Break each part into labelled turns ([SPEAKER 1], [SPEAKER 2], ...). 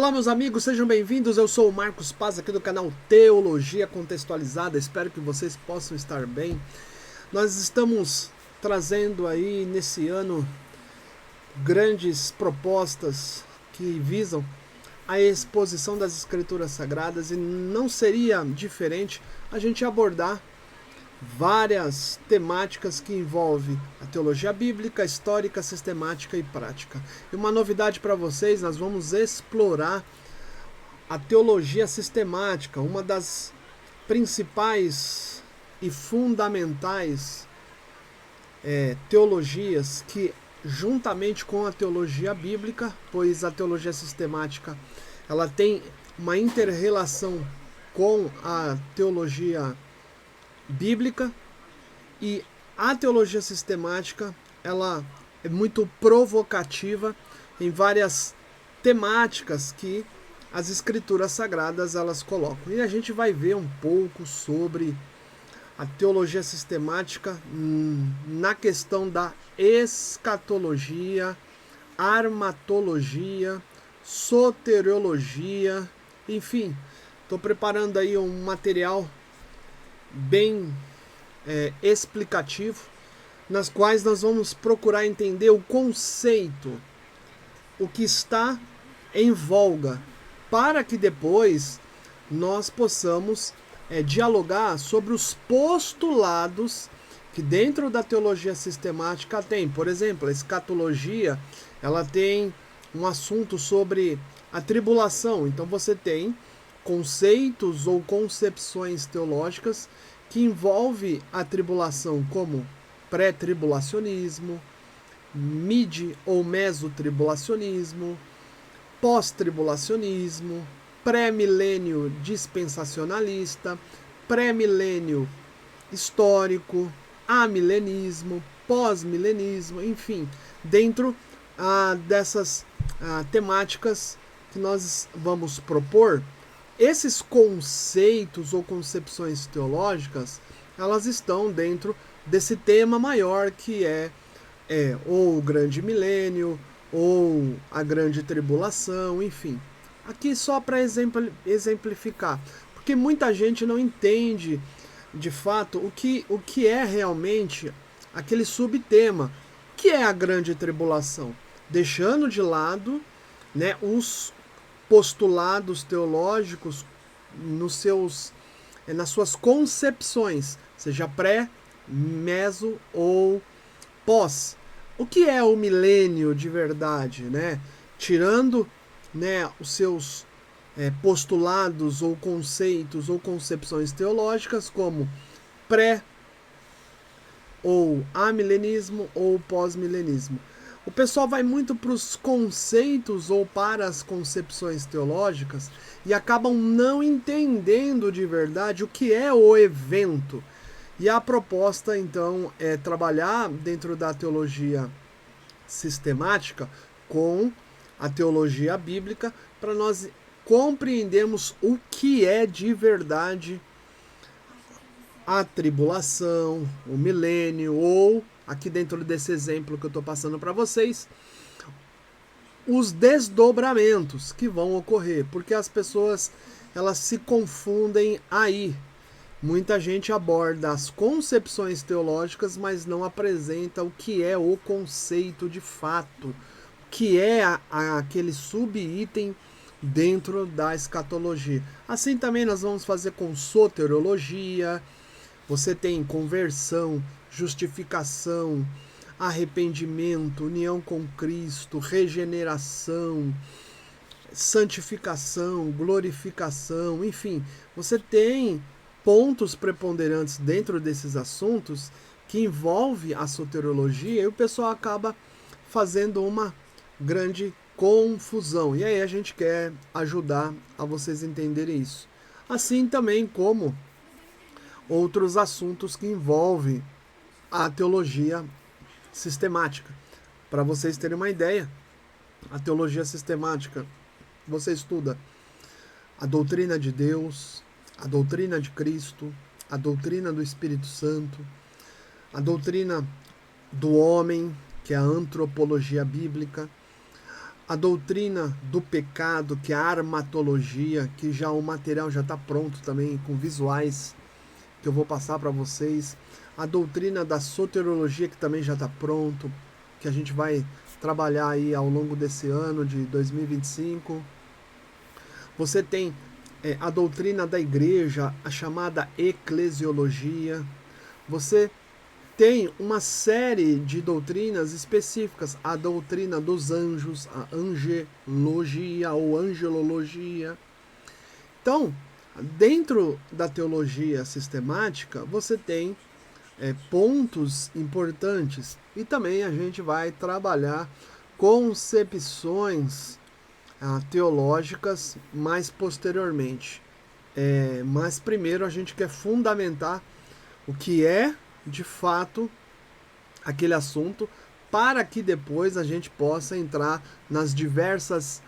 [SPEAKER 1] Olá, meus amigos, sejam bem-vindos. Eu sou o Marcos Paz, aqui do canal Teologia Contextualizada. Espero que vocês possam estar bem. Nós estamos trazendo aí nesse ano grandes propostas que visam a exposição das Escrituras Sagradas e não seria diferente a gente abordar várias temáticas que envolvem a teologia bíblica, histórica, sistemática e prática. E uma novidade para vocês, nós vamos explorar a teologia sistemática, uma das principais e fundamentais teologias que, juntamente com a teologia bíblica, pois a teologia sistemática ela tem uma inter-relação com a teologia bíblica, e a teologia sistemática ela é muito provocativa em várias temáticas que as escrituras sagradas elas colocam. E a gente vai ver um pouco sobre a teologia sistemática na questão da escatologia, armatologia, soteriologia, enfim. Estou preparando aí um material bem explicativo, nas quais nós vamos procurar entender o conceito, o que está em voga, para que depois nós possamos dialogar sobre os postulados que dentro da teologia sistemática tem. Por exemplo, a escatologia, ela tem um assunto sobre a tribulação. Então você tem conceitos ou concepções teológicas que envolvem a tribulação, como pré-tribulacionismo, mid- ou mesotribulacionismo, pós-tribulacionismo, pré-milênio dispensacionalista, pré-milênio histórico, amilenismo, pós-milenismo, enfim, dentro dessas temáticas que nós vamos propor. Esses conceitos ou concepções teológicas, elas estão dentro desse tema maior que é ou o grande milênio, ou a grande tribulação, enfim. Aqui só para exemplificar, porque muita gente não entende de fato o que é realmente aquele subtema, que é a grande tribulação, deixando de lado os postulados teológicos nas suas concepções, seja pré, meso ou pós. O que é o milênio de verdade, né? Tirando os seus postulados ou conceitos ou concepções teológicas como pré ou amilenismo ou pós-milenismo. O pessoal vai muito para os conceitos ou para as concepções teológicas e acabam não entendendo de verdade o que é o evento. E a proposta, então, é trabalhar dentro da teologia sistemática com a teologia bíblica para nós compreendermos o que é de verdade a tribulação, o milênio, ou, aqui dentro desse exemplo que eu estou passando para vocês, os desdobramentos que vão ocorrer, porque as pessoas elas se confundem aí. Muita gente aborda as concepções teológicas, mas não apresenta o que é o conceito de fato, o que é aquele subitem dentro da escatologia. Assim também nós vamos fazer com soteriologia. Você tem conversão, justificação, arrependimento, união com Cristo, regeneração, santificação, glorificação, enfim, você tem pontos preponderantes dentro desses assuntos que envolve a soteriologia e o pessoal acaba fazendo uma grande confusão. E aí a gente quer ajudar a vocês entenderem isso. Assim também como outros assuntos que envolvem a teologia sistemática. Para vocês terem uma ideia, a teologia sistemática, você estuda a doutrina de Deus, a doutrina de Cristo, a doutrina do Espírito Santo, a doutrina do homem, que é a antropologia bíblica, a doutrina do pecado, que é a armatologia, que já o material já está pronto também com visuais que eu vou passar para vocês. A doutrina da soteriologia, que também já está pronto, que a gente vai trabalhar aí ao longo desse ano de 2025. Você tem a doutrina da igreja, a chamada eclesiologia. Você tem uma série de doutrinas específicas, a doutrina dos anjos, a angelologia ou angelologia. Então, dentro da teologia sistemática, você tem pontos importantes e também a gente vai trabalhar concepções teológicas mais posteriormente. Mas primeiro a gente quer fundamentar o que é de fato aquele assunto para que depois a gente possa entrar nas diversas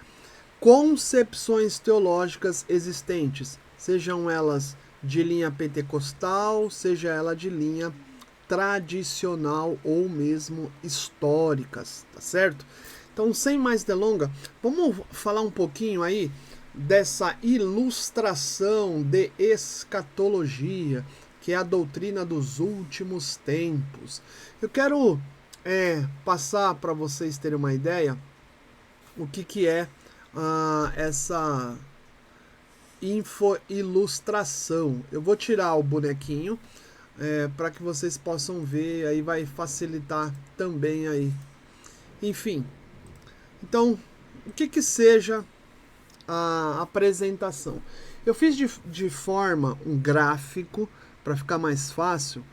[SPEAKER 1] concepções teológicas existentes, sejam elas de linha pentecostal, seja ela de linha tradicional ou mesmo históricas, tá certo? Então, sem mais delonga, vamos falar um pouquinho aí dessa ilustração de escatologia, que é a doutrina dos últimos tempos. Eu quero passar para vocês terem uma ideia o que é essa info-ilustração. Eu vou tirar o bonequinho para que vocês possam ver, aí vai facilitar também aí. Enfim, então, o que seja a apresentação? Eu fiz de forma um gráfico para ficar mais fácil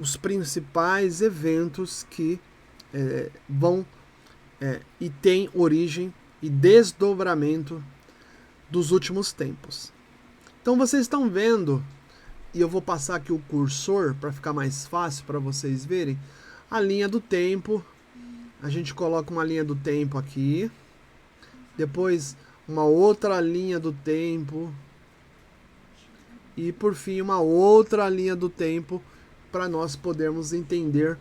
[SPEAKER 1] os principais eventos que vão e têm origem e desdobramento dos últimos tempos. Então vocês estão vendo, e eu vou passar aqui o cursor para ficar mais fácil para vocês verem, a linha do tempo. A gente coloca uma linha do tempo aqui, depois uma outra linha do tempo e por fim uma outra linha do tempo para nós podermos entender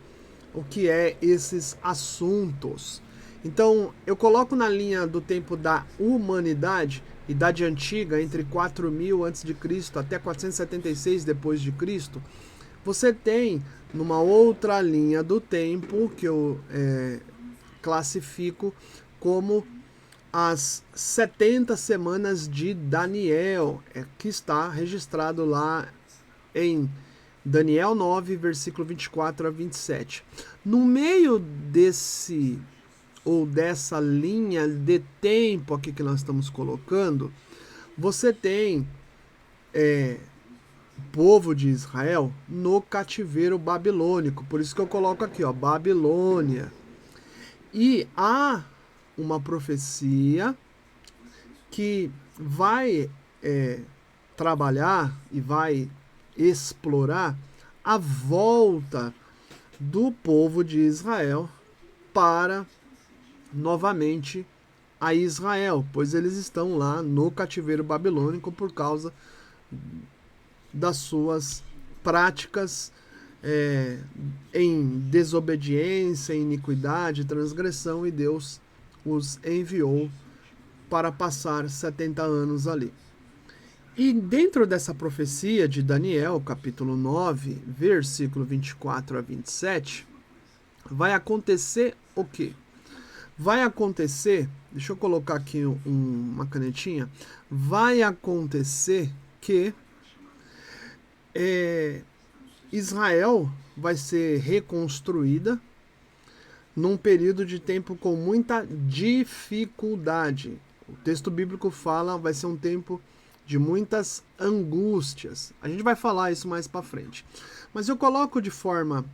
[SPEAKER 1] o que é esses assuntos. Então, eu coloco na linha do tempo da humanidade, Idade Antiga, entre 4000 a.C. até 476 depois de Cristo. Você tem numa outra linha do tempo que eu classifico como as 70 semanas de Daniel, que está registrado lá em Daniel 9, versículo 24 a 27. No meio desse ou dessa linha de tempo aqui que nós estamos colocando, você tem o povo de Israel no cativeiro babilônico. Por isso que eu coloco aqui, ó, Babilônia. E há uma profecia que vai trabalhar e vai explorar a volta do povo de Israel para novamente a Israel, pois eles estão lá no cativeiro babilônico por causa das suas práticas em desobediência, em iniquidade, transgressão, e Deus os enviou para passar 70 anos ali. E dentro dessa profecia de Daniel, capítulo 9, versículo 24 a 27, vai acontecer o quê? Vai acontecer, deixa eu colocar aqui uma canetinha, vai acontecer que Israel vai ser reconstruída num período de tempo com muita dificuldade. O texto bíblico fala vai ser um tempo de muitas angústias. A gente vai falar isso mais para frente. Mas eu coloco de forma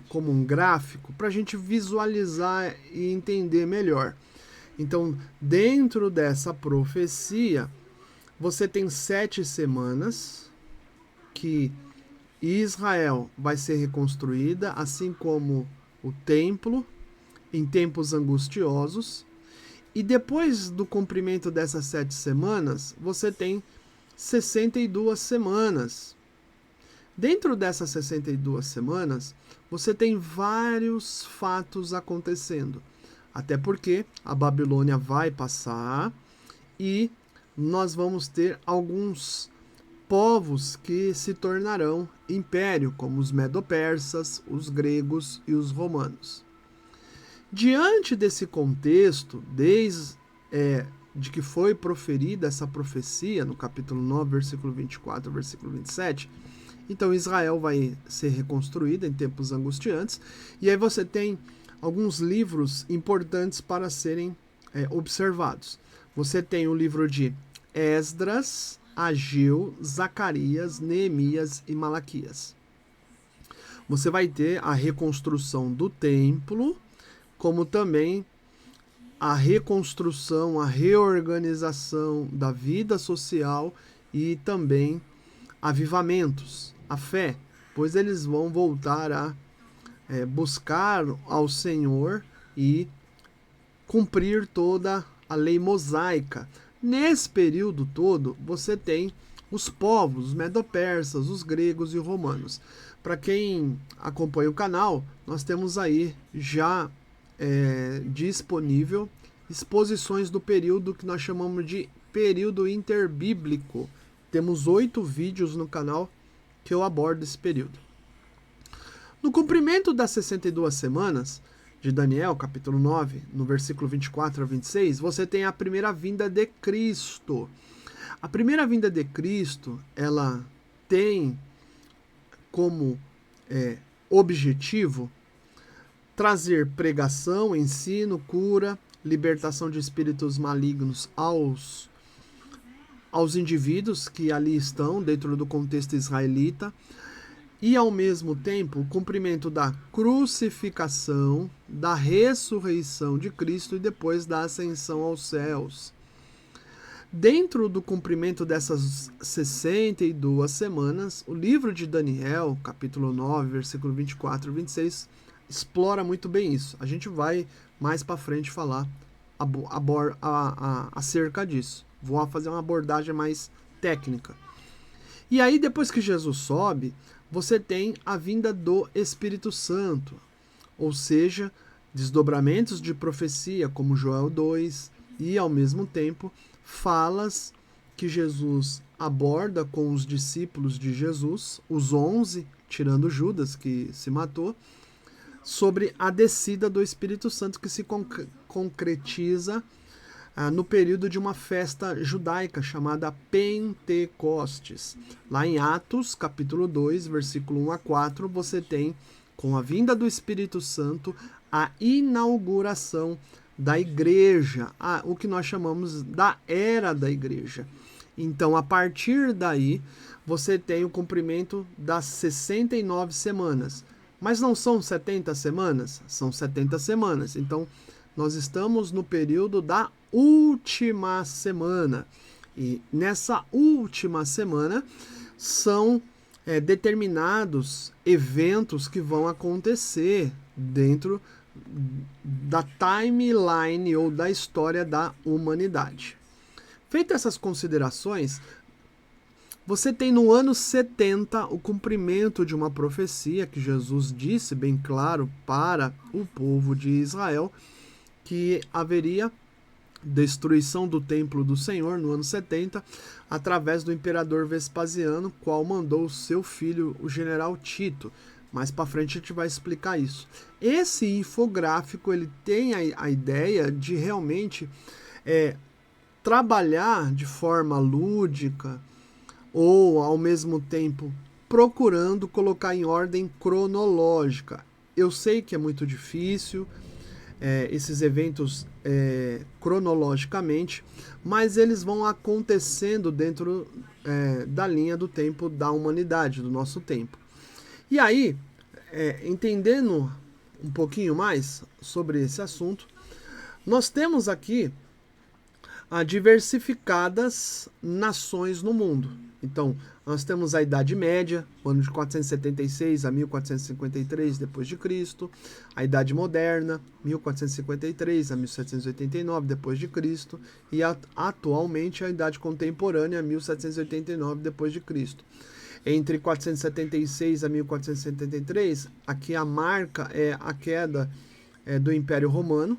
[SPEAKER 1] como um gráfico para a gente visualizar e entender melhor. Então, dentro dessa profecia, você tem 7 semanas que Israel vai ser reconstruída, assim como o templo, em tempos angustiosos. E depois do cumprimento dessas 7 semanas, você tem 62 semanas. Dentro dessas 62 semanas, você tem vários fatos acontecendo. Até porque a Babilônia vai passar e nós vamos ter alguns povos que se tornarão império, como os medo-persas, os gregos e os romanos. Diante desse contexto, desde de que foi proferida essa profecia, no capítulo 9, versículo 24, versículo 27, então Israel vai ser reconstruída em tempos angustiantes, e aí você tem alguns livros importantes para serem observados. Você tem o livro de Esdras, Ageu, Zacarias, Neemias e Malaquias. Você vai ter a reconstrução do templo, como também a reconstrução, a reorganização da vida social e também avivamentos, a fé, pois eles vão voltar a buscar ao Senhor e cumprir toda a lei mosaica. Nesse período todo, você tem os povos, os medo-persas, os gregos e os romanos. Para quem acompanha o canal, nós temos aí já disponível exposições do período que nós chamamos de período interbíblico. Temos 8 vídeos no canal que eu abordo esse período. No cumprimento das 62 semanas de Daniel, capítulo 9, no versículo 24 a 26, você tem a primeira vinda de Cristo. A primeira vinda de Cristo, ela tem como objetivo trazer pregação, ensino, cura, libertação de espíritos malignos aos indivíduos que ali estão dentro do contexto israelita, e ao mesmo tempo o cumprimento da crucificação, da ressurreição de Cristo e depois da ascensão aos céus. Dentro do cumprimento dessas 62 semanas, o livro de Daniel, capítulo 9, versículo 24 e 26, explora muito bem isso. A gente vai mais para frente falar acerca disso. Vou fazer uma abordagem mais técnica. E aí, depois que Jesus sobe, você tem a vinda do Espírito Santo, ou seja, desdobramentos de profecia, como Joel 2, e ao mesmo tempo falas que Jesus aborda com os discípulos de Jesus, os 11, tirando Judas, que se matou, sobre a descida do Espírito Santo, que se concretiza no período de uma festa judaica chamada Pentecostes. Lá em Atos, capítulo 2, versículo 1 a 4, você tem, com a vinda do Espírito Santo, a inauguração da igreja, o que nós chamamos da era da igreja. Então, a partir daí, você tem o cumprimento das 69 semanas. Mas não são 70 semanas? São 70 semanas. Então, nós estamos no período da última semana. E nessa última semana são determinados eventos que vão acontecer dentro da timeline ou da história da humanidade. Feitas essas considerações, você tem no ano 70 o cumprimento de uma profecia que Jesus disse bem claro para o povo de Israel, que haveria destruição do templo do Senhor no ano 70, através do imperador Vespasiano, qual mandou o seu filho, o general Tito. Mais para frente a gente vai explicar isso. Esse infográfico ele tem a ideia de realmente trabalhar de forma lúdica, ou ao mesmo tempo procurando colocar em ordem cronológica. Eu sei que é muito difícil esses eventos cronologicamente, mas eles vão acontecendo dentro da linha do tempo da humanidade, do nosso tempo. E aí, entendendo um pouquinho mais sobre esse assunto, nós temos aqui diversificadas nações no mundo. Então, nós temos a Idade Média, o ano de 476 a 1453 depois de Cristo, a Idade Moderna, 1453 a 1789 depois de Cristo, e atualmente a Idade Contemporânea, 1789 depois de Cristo. Entre 476 a 1473, aqui a marca é a queda do Império Romano.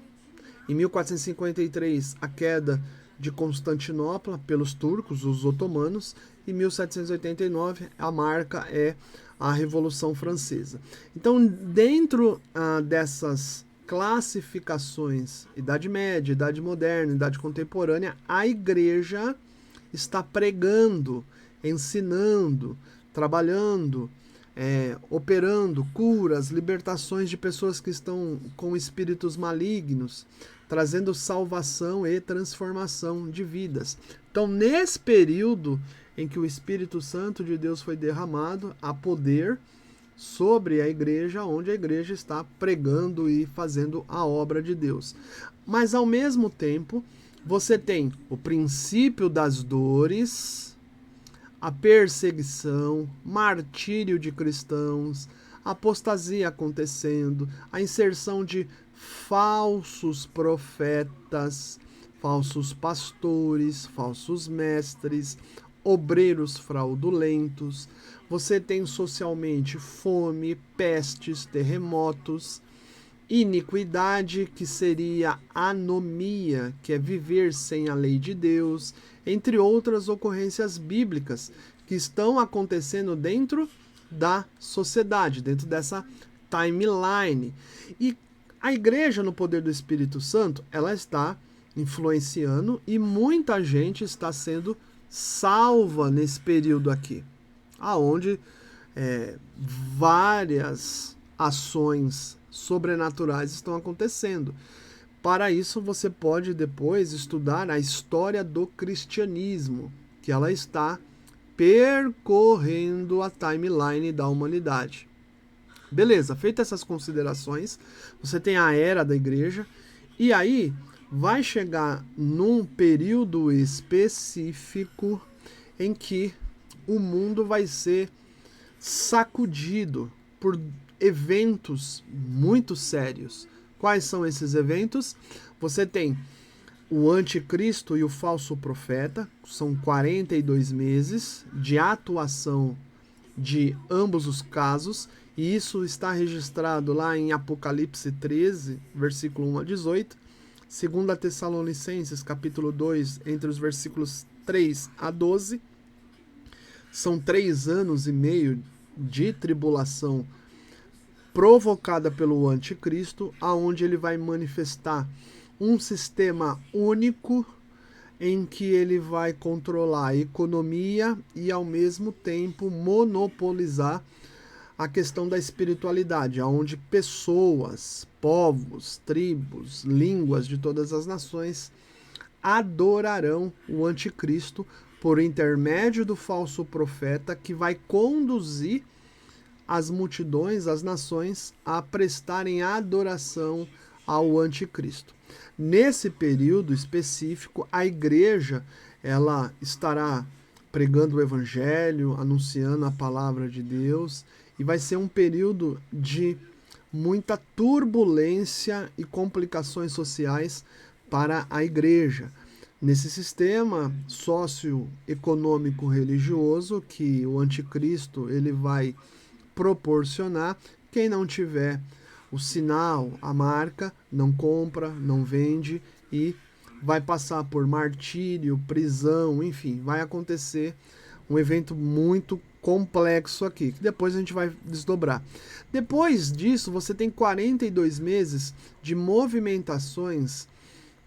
[SPEAKER 1] Em 1453, a queda de Constantinopla pelos turcos, os otomanos. Em 1789, a marca é a Revolução Francesa. Então, dentro dessas classificações, Idade Média, Idade Moderna, Idade Contemporânea, a Igreja está pregando, ensinando, trabalhando, operando curas, libertações de pessoas que estão com espíritos malignos, trazendo salvação e transformação de vidas. Então, nesse período em que o Espírito Santo de Deus foi derramado, há poder sobre a igreja, onde a igreja está pregando e fazendo a obra de Deus. Mas, ao mesmo tempo, você tem o princípio das dores, a perseguição, martírio de cristãos, apostasia acontecendo, a inserção de falsos profetas, falsos pastores, falsos mestres, obreiros fraudulentos. Você tem socialmente fome, pestes, terremotos, iniquidade, que seria anomia, que é viver sem a lei de Deus, entre outras ocorrências bíblicas que estão acontecendo dentro da sociedade, dentro dessa timeline. E a igreja, no poder do Espírito Santo, ela está influenciando e muita gente está sendo salva nesse período aqui, aonde várias ações sobrenaturais estão acontecendo. Para isso, você pode depois estudar a história do cristianismo, que ela está percorrendo a timeline da humanidade. Beleza, feitas essas considerações, você tem a era da igreja, e aí vai chegar num período específico em que o mundo vai ser sacudido por eventos muito sérios. Quais são esses eventos? Você tem o anticristo e o falso profeta, são 42 meses de atuação de ambos os casos, e isso está registrado lá em Apocalipse 13, versículo 1 a 18, 2 Tessalonicenses, capítulo 2, entre os versículos 3 a 12, são 3 anos e meio de tribulação provocada pelo anticristo, aonde ele vai manifestar um sistema único em que ele vai controlar a economia e ao mesmo tempo monopolizar a questão da espiritualidade, aonde pessoas, povos, tribos, línguas de todas as nações adorarão o anticristo por intermédio do falso profeta, que vai conduzir as multidões, as nações, a prestarem adoração ao anticristo. Nesse período específico, a igreja ela estará pregando o evangelho, anunciando a palavra de Deus, e vai ser um período de muita turbulência e complicações sociais para a igreja. Nesse sistema socioeconômico religioso que o anticristo ele vai proporcionar, quem não tiver o sinal, a marca, não compra, não vende e vai passar por martírio, prisão, enfim, vai acontecer um evento muito complexo aqui, que depois a gente vai desdobrar. Depois disso, você tem 42 meses de movimentações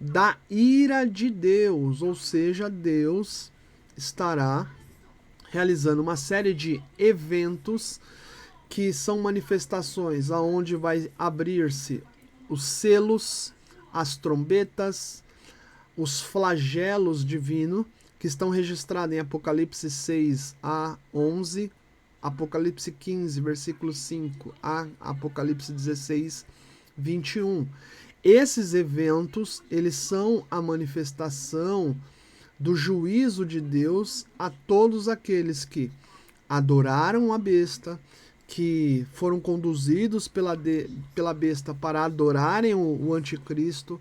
[SPEAKER 1] da ira de Deus, ou seja, Deus estará realizando uma série de eventos que são manifestações aonde vai abrir-se os selos, as trombetas, os flagelos divinos, que estão registrados em Apocalipse 6 a 11, Apocalipse 15, versículo 5 a Apocalipse 16, 21. Esses eventos, eles são a manifestação do juízo de Deus a todos aqueles que adoraram a besta, que foram conduzidos pela besta para adorarem o anticristo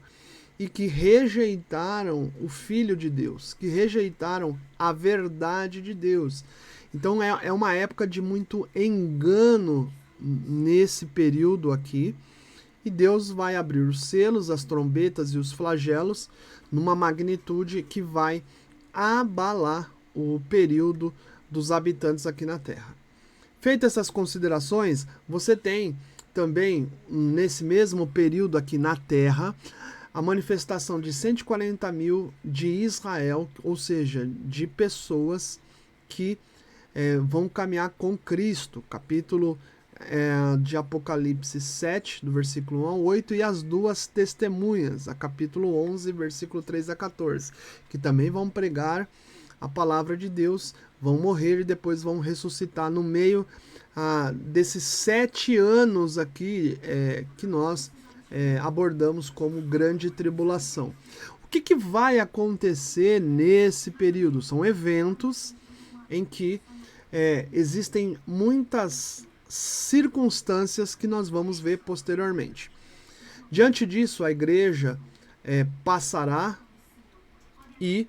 [SPEAKER 1] e que rejeitaram o Filho de Deus, que rejeitaram a verdade de Deus. Então é uma época de muito engano nesse período aqui, e Deus vai abrir os selos, as trombetas e os flagelos numa magnitude que vai abalar o período dos habitantes aqui na Terra. Feitas essas considerações, você tem também, nesse mesmo período aqui na Terra, a manifestação de 140 mil de Israel, ou seja, de pessoas que vão caminhar com Cristo. Capítulo de Apocalipse 7, do versículo 1 ao 8, e as duas testemunhas, a capítulo 11, versículo 3 a 14, que também vão pregar a palavra de Deus, vão morrer e depois vão ressuscitar no meio desses 7 anos aqui que nós abordamos como grande tribulação. O que vai acontecer nesse período? São eventos em que existem muitas circunstâncias que nós vamos ver posteriormente. Diante disso, a igreja passará e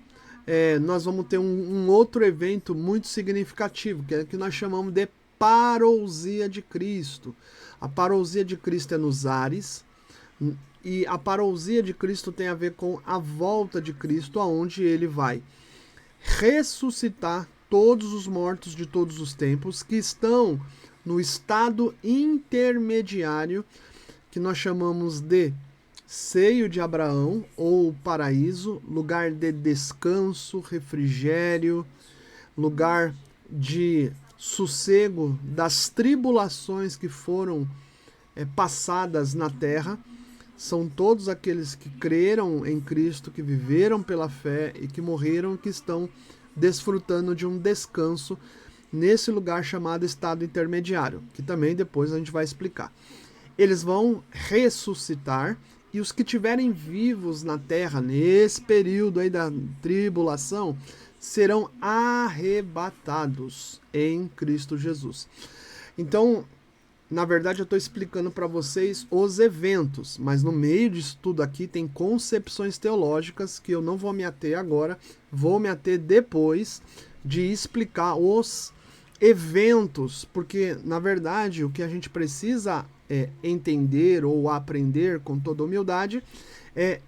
[SPEAKER 1] nós vamos ter um outro evento muito significativo, que é o que nós chamamos de parousia de Cristo. A parousia de Cristo é nos ares, e a parousia de Cristo tem a ver com a volta de Cristo, aonde ele vai ressuscitar todos os mortos de todos os tempos que estão no estado intermediário, que nós chamamos de seio de Abraão ou paraíso, lugar de descanso, refrigério, lugar de sossego das tribulações que foram passadas na terra. São todos aqueles que creram em Cristo, que viveram pela fé e que morreram, que estão desfrutando de um descanso nesse lugar chamado estado intermediário, que também depois a gente vai explicar. Eles vão ressuscitar, e os que estiverem vivos na terra nesse período aí da tribulação serão arrebatados em Cristo Jesus. Então, na verdade, eu estou explicando para vocês os eventos, mas no meio disso tudo aqui tem concepções teológicas que eu não vou me ater agora, vou me ater depois de explicar os eventos, porque, na verdade, o que a gente precisa entender ou aprender com toda humildade é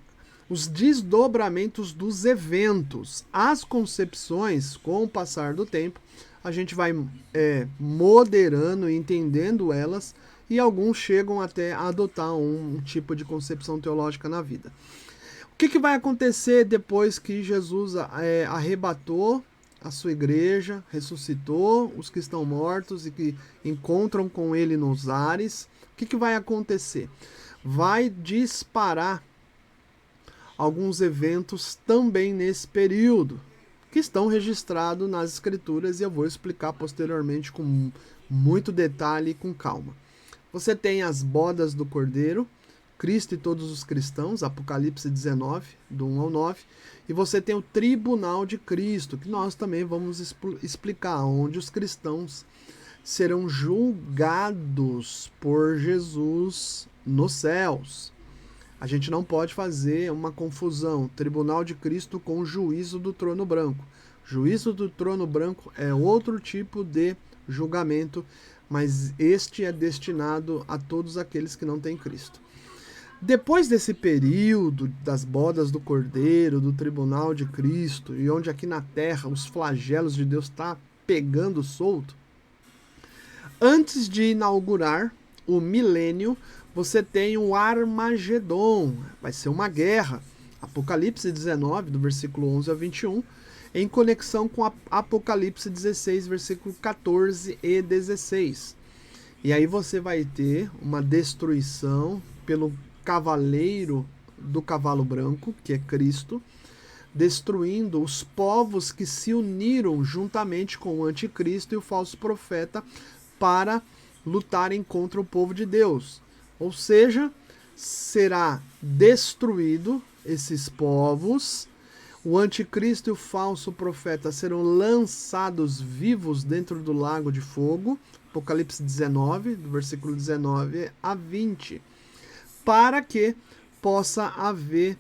[SPEAKER 1] os desdobramentos dos eventos. As concepções, com o passar do tempo, a gente vai moderando e entendendo elas, e alguns chegam até a adotar um tipo de concepção teológica na vida. O que vai acontecer depois que Jesus arrebatou a sua igreja, ressuscitou os que estão mortos e que encontram com ele nos ares? O que vai acontecer? Vai disparar alguns eventos também nesse período, que estão registrados nas escrituras, e eu vou explicar posteriormente com muito detalhe e com calma. Você tem as bodas do Cordeiro, Cristo e todos os cristãos, Apocalipse 19, do 1 ao 9, e você tem o tribunal de Cristo, que nós também vamos explicar, onde os cristãos serão julgados por Jesus nos céus. A gente não pode fazer uma confusão, tribunal de Cristo com o juízo do trono branco. Juízo do trono branco é outro tipo de julgamento, mas este é destinado a todos aqueles que não têm Cristo. Depois desse período das bodas do Cordeiro, do tribunal de Cristo, e onde aqui na terra os flagelos de Deus estão pegando solto, antes de inaugurar o milênio, você tem o Armagedon, vai ser uma guerra. Apocalipse 19, do versículo 11 a 21, em conexão com Apocalipse 16, versículo 14 e 16. E aí você vai ter uma destruição pelo cavaleiro do cavalo branco, que é Cristo, destruindo os povos que se uniram juntamente com o anticristo e o falso profeta para lutarem contra o povo de Deus. Ou seja, será destruído esses povos, o anticristo e o falso profeta serão lançados vivos dentro do lago de fogo, Apocalipse 19, do versículo 19 a 20, para que possa haver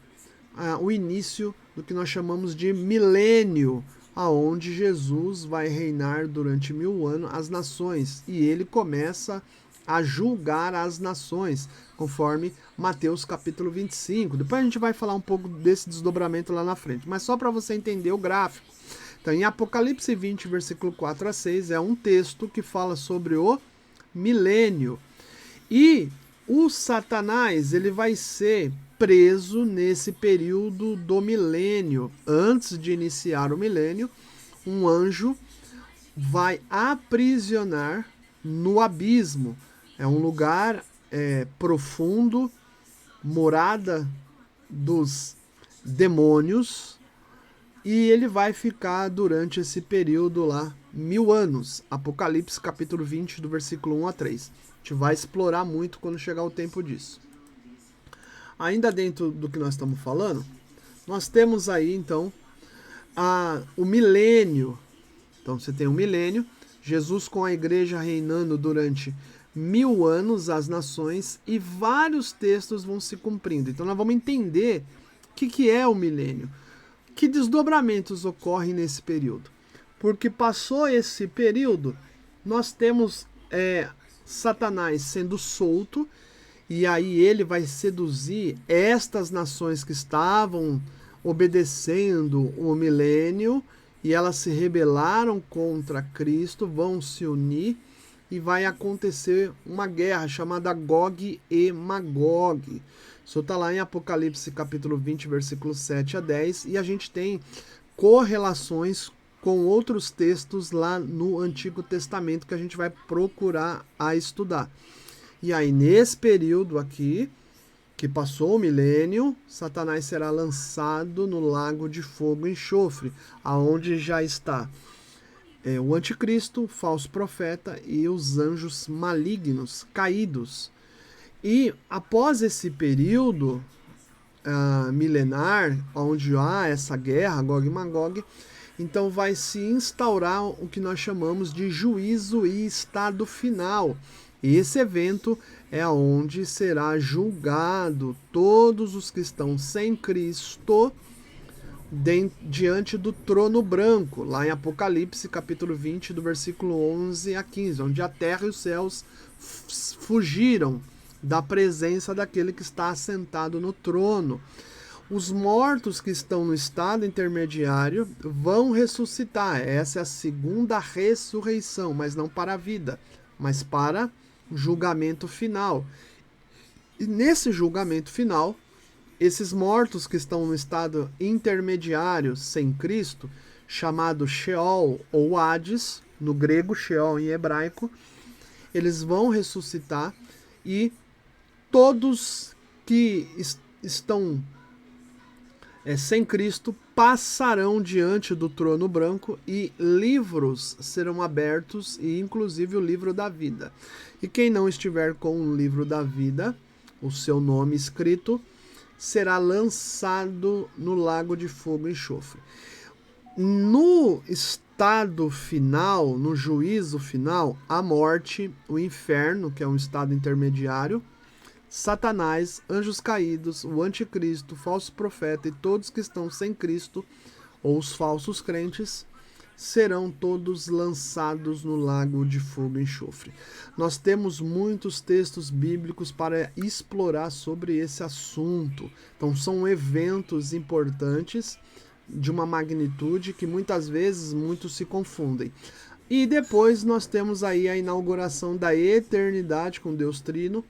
[SPEAKER 1] o início do que nós chamamos de milênio, aonde Jesus vai reinar durante 1000 anos as nações, e ele começa a julgar as nações, conforme Mateus capítulo 25. Depois a gente vai falar um pouco desse desdobramento lá na frente, mas só para você entender o gráfico. Então, em Apocalipse 20, versículo 4 a 6, é um texto que fala sobre o milênio. E o Satanás, ele vai ser preso nesse período do milênio. Antes de iniciar o milênio, um anjo vai aprisionar no abismo. É um lugar profundo, morada dos demônios, e ele vai ficar durante esse período lá 1000 anos. Apocalipse capítulo 20, do versículo 1 a 3. A gente vai explorar muito quando chegar o tempo disso. Ainda dentro do que nós estamos falando, nós temos aí então o milênio. Então você tem o milênio, Jesus com a igreja reinando durante 1000 anos as nações, e vários textos vão se cumprindo. Então nós vamos entender o que é o milênio. Que desdobramentos ocorrem nesse período? Porque passou esse período, nós temos Satanás sendo solto, e aí ele vai seduzir estas nações que estavam obedecendo o milênio, e elas se rebelaram contra Cristo, vão se unir, e vai acontecer uma guerra chamada Gog e Magog. Isso está lá em Apocalipse capítulo 20, versículos 7 a 10, e a gente tem correlações com outros textos lá no Antigo Testamento que a gente vai procurar a estudar. E aí, nesse período aqui, que passou o milênio, Satanás será lançado no lago de fogo e enxofre, aonde já está o anticristo, o falso profeta e os anjos malignos, caídos. E após esse período milenar, onde há essa guerra, Gog e Magog, então vai se instaurar o que nós chamamos de juízo e estado final. E esse evento é onde será julgado todos os que estão sem Cristo diante do trono branco, lá em Apocalipse capítulo 20, do versículo 11 a 15, onde a terra e os céus fugiram da presença daquele que está assentado no trono. Os mortos que estão no estado intermediário vão ressuscitar. Essa é a segunda ressurreição, mas não para a vida, mas para o julgamento final. E nesse julgamento final, esses mortos que estão no estado intermediário sem Cristo, chamado Sheol ou Hades, no grego Sheol em hebraico, eles vão ressuscitar, e todos que estão sem Cristo passarão diante do trono branco, e livros serão abertos, e inclusive o livro da vida. E quem não estiver com o livro da vida, o seu nome escrito, será lançado no lago de fogo e enxofre. No estado final, no juízo final, a morte, o inferno, que é um estado intermediário, Satanás, anjos caídos, o anticristo, o falso profeta e todos que estão sem Cristo, ou os falsos crentes, serão todos lançados no lago de fogo e enxofre. Nós temos muitos textos bíblicos para explorar sobre esse assunto. Então são eventos importantes de uma magnitude que muitas vezes muitos se confundem. E depois nós temos aí a inauguração da eternidade com Deus Trino,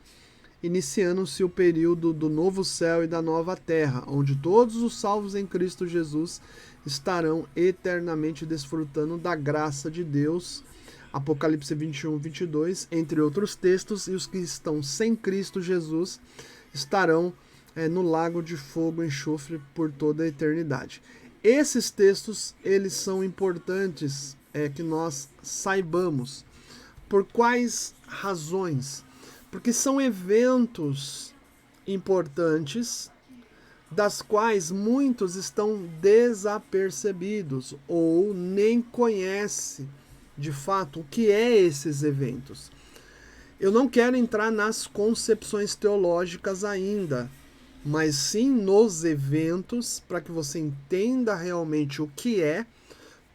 [SPEAKER 1] iniciando-se o período do novo céu e da nova terra, onde todos os salvos em Cristo Jesus estarão eternamente desfrutando da graça de Deus. Apocalipse 21, 22, entre outros textos, e os que estão sem Cristo Jesus estarão no lago de fogo e enxofre por toda a eternidade. Esses textos, eles são importantes que nós saibamos. Por quais razões? Porque são eventos importantes, das quais muitos estão desapercebidos ou nem conhecem de fato o que é esses eventos. Eu não quero entrar nas concepções teológicas ainda, mas sim nos eventos, para que você entenda realmente o que é,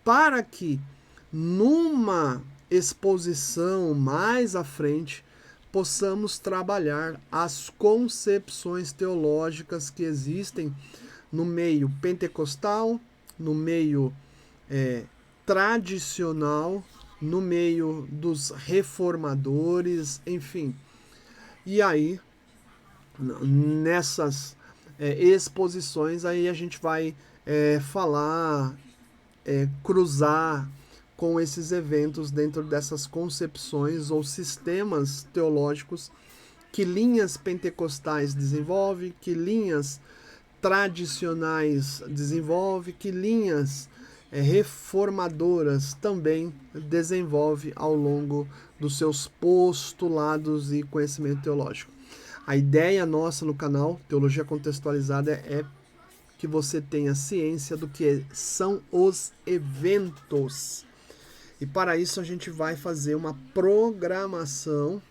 [SPEAKER 1] para que numa exposição mais à frente possamos trabalhar as concepções teológicas que existem no meio pentecostal, no meio tradicional, no meio dos reformadores, enfim. E aí, nessas exposições, aí a gente vai falar, cruzar com esses eventos dentro dessas concepções ou sistemas teológicos que linhas pentecostais desenvolve, que linhas tradicionais desenvolve, que linhas reformadoras também desenvolve ao longo dos seus postulados e conhecimento teológico. A ideia nossa no canal Teologia Contextualizada é que você tenha ciência do que são os eventos. E para isso a gente vai fazer uma programação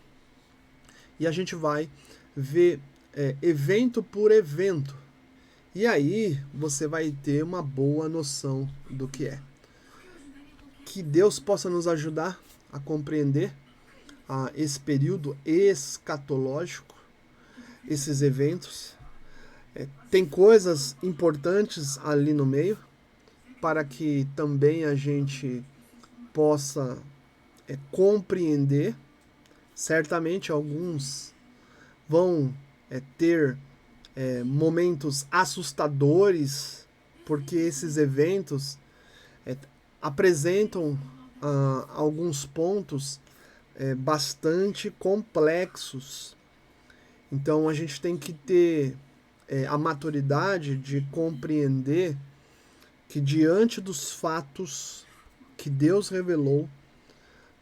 [SPEAKER 1] e a gente vai ver evento por evento. E aí você vai ter uma boa noção do que é. Que Deus possa nos ajudar a compreender esse período escatológico, esses eventos. Tem coisas importantes ali no meio para que também a gente possa compreender. Certamente alguns vão ter momentos assustadores, porque esses eventos apresentam alguns pontos bastante complexos. Então a gente tem que ter a maturidade de compreender que diante dos fatos que Deus revelou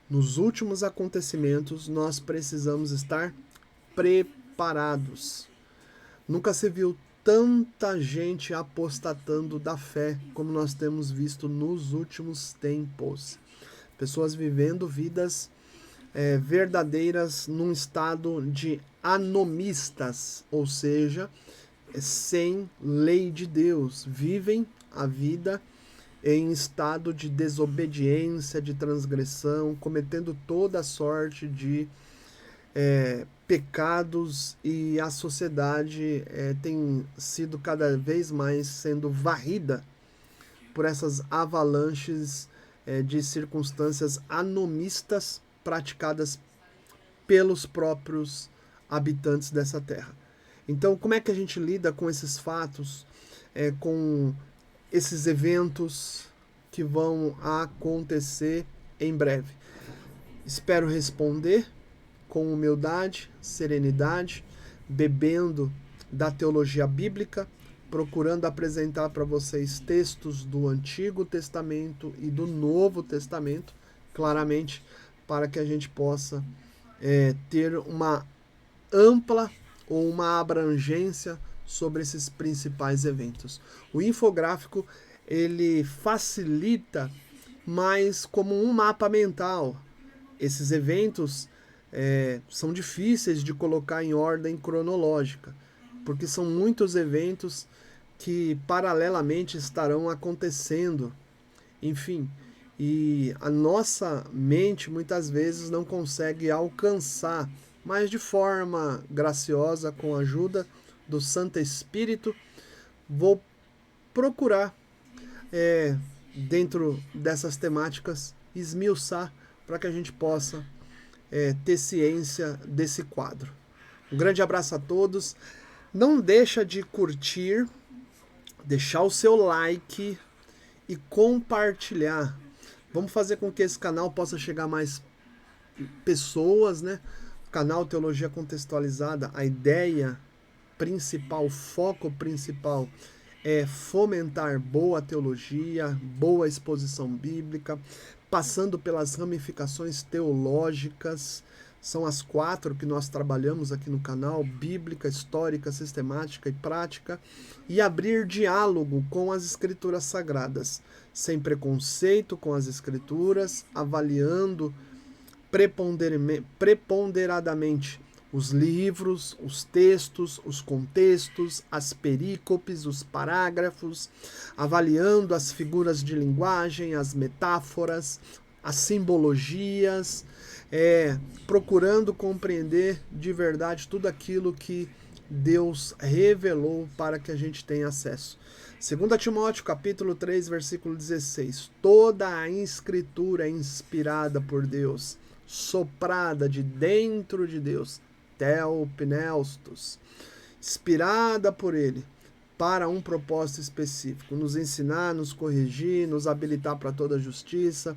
[SPEAKER 1] nos últimos acontecimentos, nós precisamos estar preparados. Nunca se viu tanta gente apostatando da fé como nós temos visto nos últimos tempos. Pessoas vivendo vidas verdadeiras num estado de anomistas, ou seja, sem lei de Deus. Vivem a vida em estado de desobediência, de transgressão, cometendo toda sorte de pecados, e a sociedade tem sido cada vez mais sendo varrida por essas avalanches de circunstâncias anomistas praticadas pelos próprios habitantes dessa terra. Então, como é que a gente lida com esses fatos, com esses eventos que vão acontecer em breve? Espero responder com humildade, serenidade, bebendo da teologia bíblica, procurando apresentar para vocês textos do Antigo Testamento e do Novo Testamento, claramente, para que a gente possa ter uma ampla ou uma abrangência sobre esses principais eventos. O infográfico, ele facilita mais como um mapa mental. Esses eventos são difíceis de colocar em ordem cronológica, porque são muitos eventos que paralelamente estarão acontecendo. Enfim, e a nossa mente muitas vezes não consegue alcançar, mas de forma graciosa, com a ajuda do Santo Espírito, vou procurar, dentro dessas temáticas, esmiuçar para que a gente possa ter ciência desse quadro. Um grande abraço a todos. Não deixa de curtir, deixar o seu like e compartilhar. Vamos fazer com que esse canal possa chegar a mais pessoas, né? O canal Teologia Contextualizada, a ideia principal, o foco principal é fomentar boa teologia, boa exposição bíblica, passando pelas ramificações teológicas. São as 4 que nós trabalhamos aqui no canal: bíblica, histórica, sistemática e prática, e abrir diálogo com as escrituras sagradas, sem preconceito com as escrituras, avaliando preponderadamente os livros, os textos, os contextos, as perícopes, os parágrafos, avaliando as figuras de linguagem, as metáforas, as simbologias, procurando compreender de verdade tudo aquilo que Deus revelou para que a gente tenha acesso. 2 Timóteo capítulo 3, versículo 16. Toda a escritura é inspirada por Deus, soprada de dentro de Deus, Theopneustos, inspirada por Ele, para um propósito específico, nos ensinar, nos corrigir, nos habilitar para toda a justiça,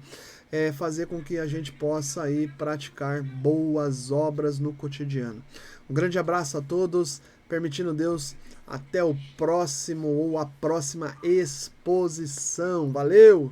[SPEAKER 1] fazer com que a gente possa aí praticar boas obras no cotidiano. Um grande abraço a todos, permitindo Deus, até o próximo ou a próxima exposição. Valeu!